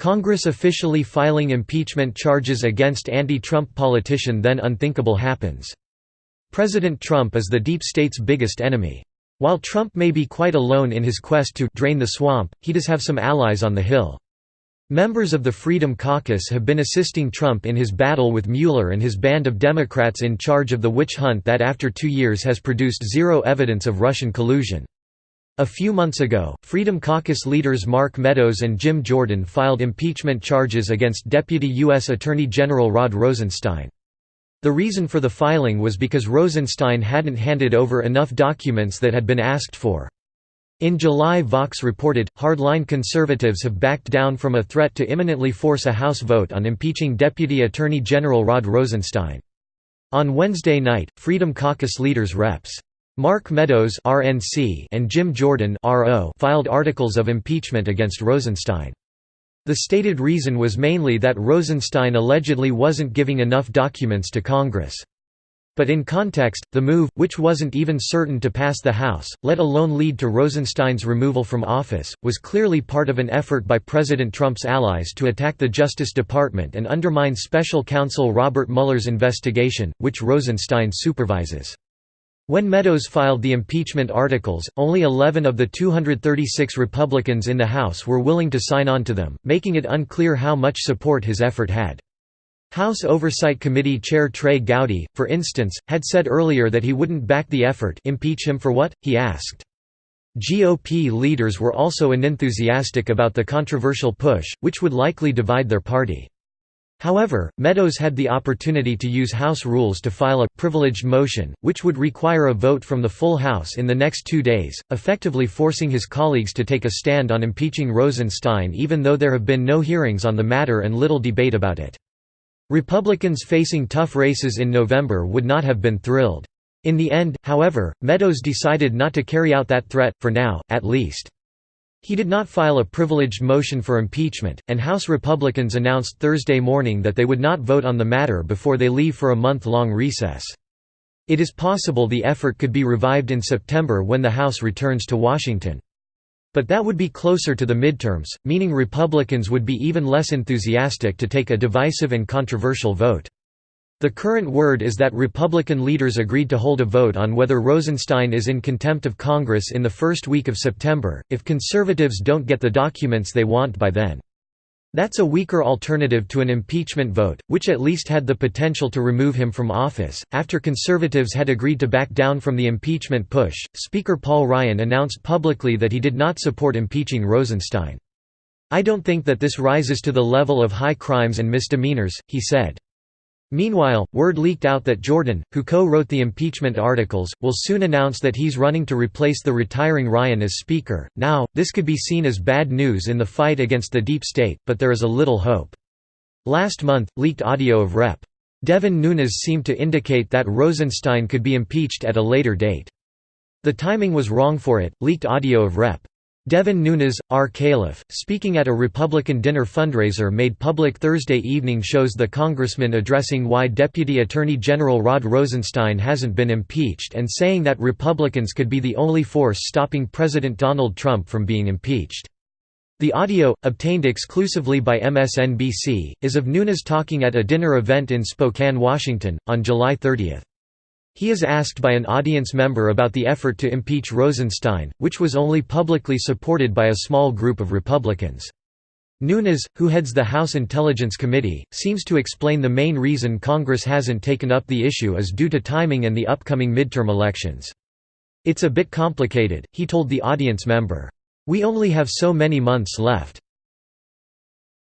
Congress officially filing impeachment charges against anti-Trump politician. Then unthinkable happens. President Trump is the deep state's biggest enemy. While Trump may be quite alone in his quest to drain the swamp, he does have some allies on the Hill. Members of the Freedom Caucus have been assisting Trump in his battle with Mueller and his band of Democrats in charge of the witch hunt that after 2 years has produced zero evidence of Russian collusion. A few months ago, Freedom Caucus leaders Mark Meadows and Jim Jordan filed impeachment charges against Deputy U.S. Attorney General Rod Rosenstein. The reason for the filing was because Rosenstein hadn't handed over enough documents that had been asked for. In July, Vox reported, Hardline conservatives have backed down from a threat to imminently force a House vote on impeaching Deputy Attorney General Rod Rosenstein. On Wednesday night, Freedom Caucus leaders Reps. Mark Meadows (RNC) and Jim Jordan (RO) filed articles of impeachment against Rosenstein. The stated reason was mainly that Rosenstein allegedly wasn't giving enough documents to Congress. But in context, the move, which wasn't even certain to pass the House, let alone lead to Rosenstein's removal from office, was clearly part of an effort by President Trump's allies to attack the Justice Department and undermine Special Counsel Robert Mueller's investigation, which Rosenstein supervises. When Meadows filed the impeachment articles, only 11 of the 236 Republicans in the House were willing to sign on to them, making it unclear how much support his effort had. House Oversight Committee Chair Trey Gowdy, for instance, had said earlier that he wouldn't back the effort. Impeach him for what? He asked. GOP leaders were also unenthusiastic about the controversial push, which would likely divide their party. However, Meadows had the opportunity to use House rules to file a «privileged motion», which would require a vote from the full House in the next 2 days, effectively forcing his colleagues to take a stand on impeaching Rosenstein even though there have been no hearings on the matter and little debate about it. Republicans facing tough races in November would not have been thrilled. In the end, however, Meadows decided not to carry out that threat, for now, at least. He did not file a privileged motion for impeachment, and House Republicans announced Thursday morning that they would not vote on the matter before they leave for a month-long recess. It is possible the effort could be revived in September when the House returns to Washington. But that would be closer to the midterms, meaning Republicans would be even less enthusiastic to take a divisive and controversial vote. The current word is that Republican leaders agreed to hold a vote on whether Rosenstein is in contempt of Congress in the first week of September, if conservatives don't get the documents they want by then. That's a weaker alternative to an impeachment vote, which at least had the potential to remove him from office. After conservatives had agreed to back down from the impeachment push, Speaker Paul Ryan announced publicly that he did not support impeaching Rosenstein. "I don't think that this rises to the level of high crimes and misdemeanors," he said. Meanwhile, word leaked out that Jordan, who co-wrote the impeachment articles, will soon announce that he's running to replace the retiring Ryan as Speaker. Now, this could be seen as bad news in the fight against the deep state, but there is a little hope. Last month, leaked audio of Rep. Devin Nunes seemed to indicate that Rosenstein could be impeached at a later date. The timing was wrong for it. Leaked audio of Rep. Devin Nunes, R. Caliph, speaking at a Republican dinner fundraiser made public Thursday evening shows the congressman addressing why Deputy Attorney General Rod Rosenstein hasn't been impeached and saying that Republicans could be the only force stopping President Donald Trump from being impeached. The audio, obtained exclusively by MSNBC, is of Nunes talking at a dinner event in Spokane, Washington, on July 30. He is asked by an audience member about the effort to impeach Rosenstein, which was only publicly supported by a small group of Republicans. Nunes, who heads the House Intelligence Committee, seems to explain the main reason Congress hasn't taken up the issue is due to timing and the upcoming midterm elections. "It's a bit complicated," he told the audience member. "We only have so many months left.